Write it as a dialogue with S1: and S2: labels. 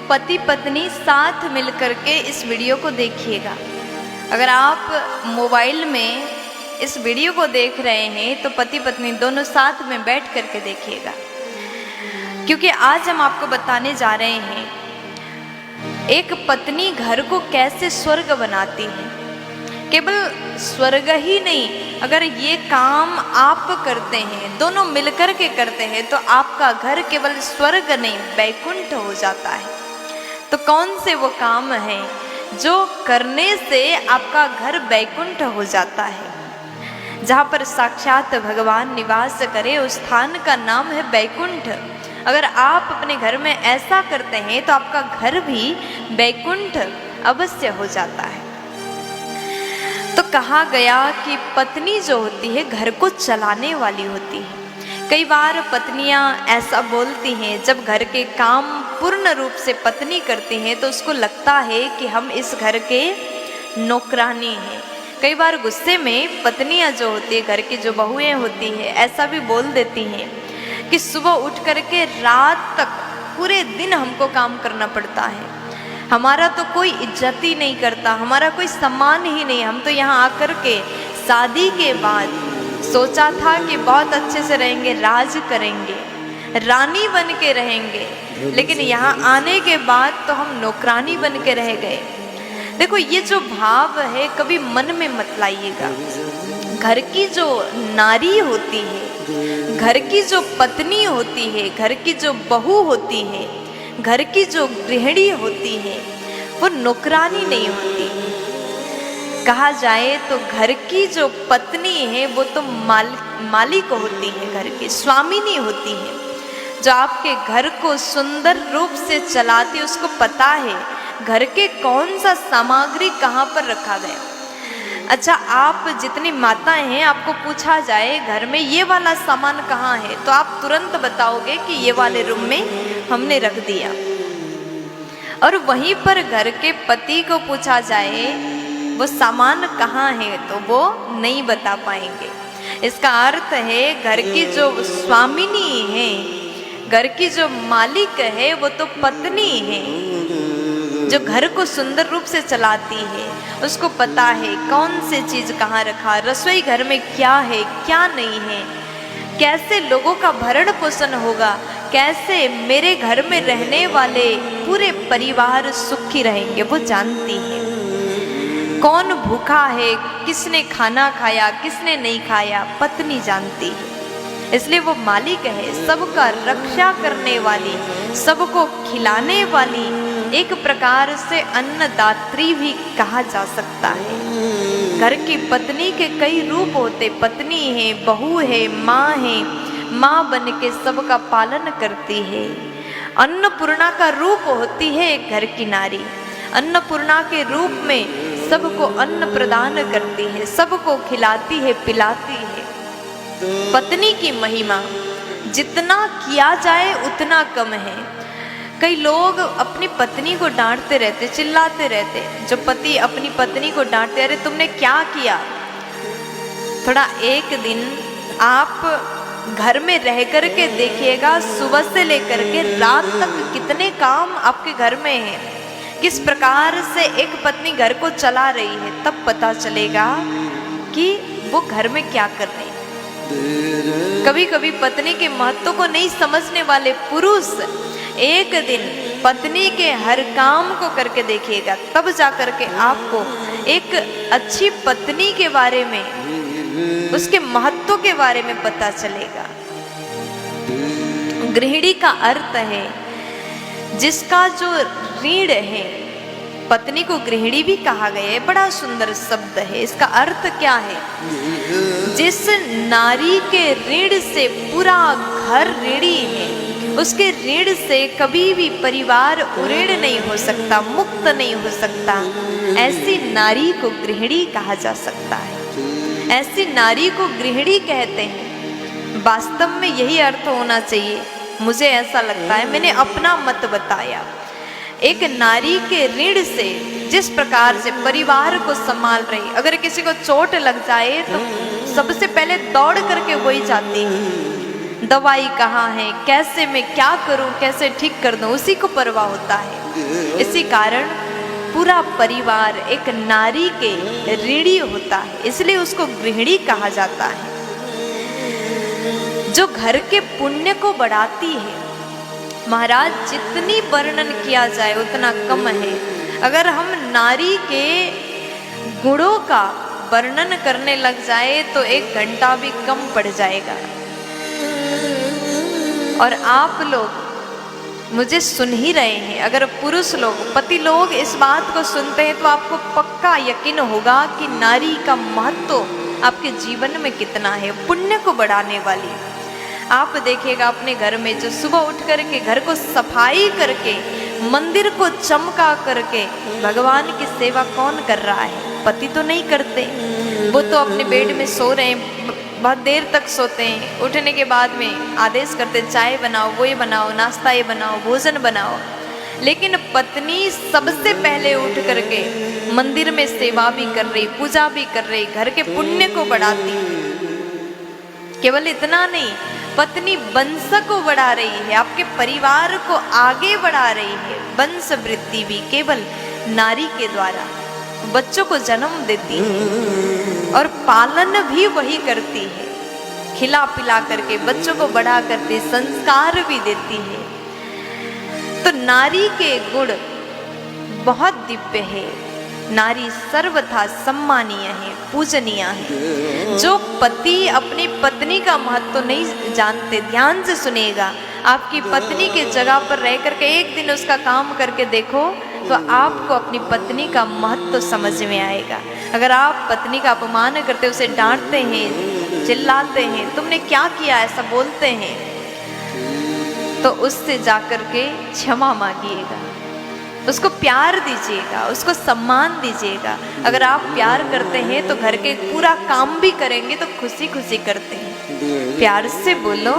S1: पति पत्नी साथ मिलकर के इस वीडियो को देखिएगा। अगर आप मोबाइल में इस वीडियो को देख रहे हैं तो पति पत्नी दोनों साथ में बैठ करके देखिएगा, क्योंकि आज हम आपको बताने जा रहे हैं एक पत्नी घर को कैसे स्वर्ग बनाती है। केवल स्वर्ग ही नहीं, अगर ये काम आप करते हैं, दोनों मिलकर के करते हैं, तो आपका घर केवल स्वर्ग नहीं वैकुंठ हो जाता है। तो कौन से वो काम हैं जो करने से आपका घर वैकुंठ हो जाता है, जहाँ पर साक्षात भगवान निवास करे, उस स्थान का नाम है वैकुंठ। अगर आप अपने घर में ऐसा करते हैं तो आपका घर भी वैकुंठ अवश्य हो जाता है। तो कहा गया कि पत्नी जो होती है घर को चलाने वाली होती है। कई बार पत्नियां ऐसा बोलती हैं, जब घर के काम पूर्ण रूप से पत्नी करती हैं तो उसको लगता है कि हम इस घर के नौकरानी हैं। कई बार गुस्से में पत्नियां जो होती है, घर की जो बहुएं होती हैं, ऐसा भी बोल देती हैं कि सुबह उठ करके रात तक पूरे दिन हमको काम करना पड़ता है, हमारा तो कोई इज्जत ही नहीं करता, हमारा कोई सम्मान ही नहीं। हम तो यहाँ आकर के शादी के बाद सोचा था कि बहुत अच्छे से रहेंगे, राज करेंगे, रानी बन के रहेंगे, लेकिन यहाँ आने के बाद तो हम नौकरानी बन के रह गए। देखो, ये जो भाव है कभी मन में मत लाइएगा। घर की जो नारी होती है, घर की जो पत्नी होती है, घर की जो बहू होती है, घर की जो गृहिणी होती है, वो नौकरानी नहीं होती। कहा जाए तो घर की जो पत्नी है वो तो मालिक होती है, घर की स्वामिनी होती है, जो आपके घर को सुंदर रूप से चलाती है। उसको पता है घर के कौन सा सामग्री कहाँ पर रखा गया। अच्छा, आप जितनी माताएं हैं, आपको पूछा जाए घर में ये वाला सामान कहाँ है, तो आप तुरंत बताओगे कि ये वाले रूम में हमने रख दिया। और वहीं पर घर के पति को पूछा जाए वो सामान कहाँ है, तो वो नहीं बता पाएंगे। इसका अर्थ है घर की जो स्वामिनी है, घर की जो मालिक है, वो तो पत्नी है, जो घर को सुंदर रूप से चलाती है। उसको पता है कौन से चीज़ कहाँ रखा, रसोई घर में क्या है क्या नहीं है, कैसे लोगों का भरण पोषण होगा, कैसे मेरे घर में रहने वाले पूरे परिवार सुखी रहेंगे, वो जानती है। कौन भूखा है, किसने खाना खाया, किसने नहीं खाया, पत्नी जानती है। इसलिए वो मालिक है, सबका रक्षा करने वाली, सबको खिलाने वाली, एक प्रकार से अन्नदात्री भी कहा जा सकता है। घर की पत्नी के कई रूप होते, पत्नी है, बहू है, माँ है, माँ बन के सबका पालन करती है। अन्नपूर्णा का रूप होती है एक घर की नारी। अन्नपूर्णा के रूप में सबको अन्न प्रदान करती है, सबको खिलाती है, पिलाती है। पत्नी की महिमा जितना किया जाए उतना कम है। कई लोग अपनी पत्नी को डांटते रहते, चिल्लाते रहते। जो पति अपनी पत्नी को डांटते, अरे तुमने क्या किया। थोड़ा एक दिन आप घर में रह कर के देखिएगा, सुबह से लेकर के रात तक कितने काम आपके घर में हैं, किस प्रकार से एक पत्नी घर को चला रही है, तब पता चलेगा कि वो घर में क्या कर रही है। कभी कभी पत्नी के महत्व को नहीं समझने वाले पुरुष एक दिन पत्नी के हर काम को करके देखिएगा, तब जा करके आपको एक अच्छी पत्नी के बारे में, उसके महत्व के बारे में पता चलेगा। गृहिणी का अर्थ है जिसका जो ऋण है, पत्नी को गृहिणी भी कहा गया है, बड़ा सुंदर शब्द है। इसका अर्थ क्या है? जिस नारी के ऋण से पूरा घर ऋणी है, उसके ऋण से कभी भी परिवार उऋण नहीं हो सकता, मुक्त नहीं हो सकता। ऐसी नारी को गृहिणी कहा जा सकता है, ऐसी नारी को गृहिणी कहते हैं। वास्तव में यही अर्थ होना चाहिए, मुझे ऐसा लगता है। मैंने अपना मत बताया। एक नारी के ऋण से जिस प्रकार से परिवार को संभाल रही, अगर किसी को चोट लग जाए तो सबसे पहले दौड़ करके वही जाती है, दवाई कहाँ है, कैसे मैं क्या करूं, कैसे ठीक कर दूं, उसी को परवाह होता है। इसी कारण पूरा परिवार एक नारी के ऋणी होता है, इसलिए उसको गृहिणी कहा जाता है, जो घर के पुण्य को बढ़ाती है। महाराज जितनी वर्णन किया जाए उतना कम है। अगर हम नारी के गुणों का वर्णन करने लग जाए तो 1 घंटा भी कम पड़ जाएगा। और आप लोग मुझे सुन ही रहे हैं, अगर पुरुष लोग, पति लोग इस बात को सुनते हैं तो आपको पक्का यकीन होगा कि नारी का महत्व आपके जीवन में कितना है, पुण्य को बढ़ाने वाली। आप देखिएगा अपने घर में जो सुबह उठ करके घर को सफाई करके मंदिर को चमका करके भगवान की सेवा कौन कर रहा है? पति तो नहीं करते, वो तो अपने बेड में सो रहे हैं, बहुत देर तक सोते हैं, उठने के बाद में आदेश करते चाय बनाओ, वो ये बनाओ, नाश्ता ये बनाओ, भोजन बनाओ। लेकिन पत्नी सबसे पहले उठ करके मंदिर में सेवा भी कर रही, पूजा भी कर रही, घर के पुण्य को बढ़ाती। केवल इतना नहीं, पत्नी वंश को बढ़ा रही है, आपके परिवार को आगे बढ़ा रही है। वंश वृद्धि भी केवल नारी के द्वारा, बच्चों को जन्म देती है और पालन भी वही करती है, खिला पिला करके बच्चों को बड़ा करती, संस्कार भी देती है। तो नारी के गुण बहुत दिव्य है। नारी सर्वथा सम्मानीय है, पूजनीय है। जो पति अपनी पत्नी का महत्व नहीं जानते, ध्यान से सुनेगा, आपकी पत्नी के जगह पर रह करके एक दिन उसका काम करके देखो तो आपको अपनी पत्नी का महत्व समझ में आएगा। अगर आप पत्नी का अपमान करते, उसे डांटते हैं, चिल्लाते हैं, तुमने क्या किया, ऐसा बोलते हैं, तो उससे जाकर के क्षमा मांगिएगा, उसको प्यार दीजिएगा, उसको सम्मान दीजिएगा। अगर आप प्यार करते हैं तो घर के पूरा काम भी करेंगे तो खुशी खुशी करते हैं। प्यार से बोलो।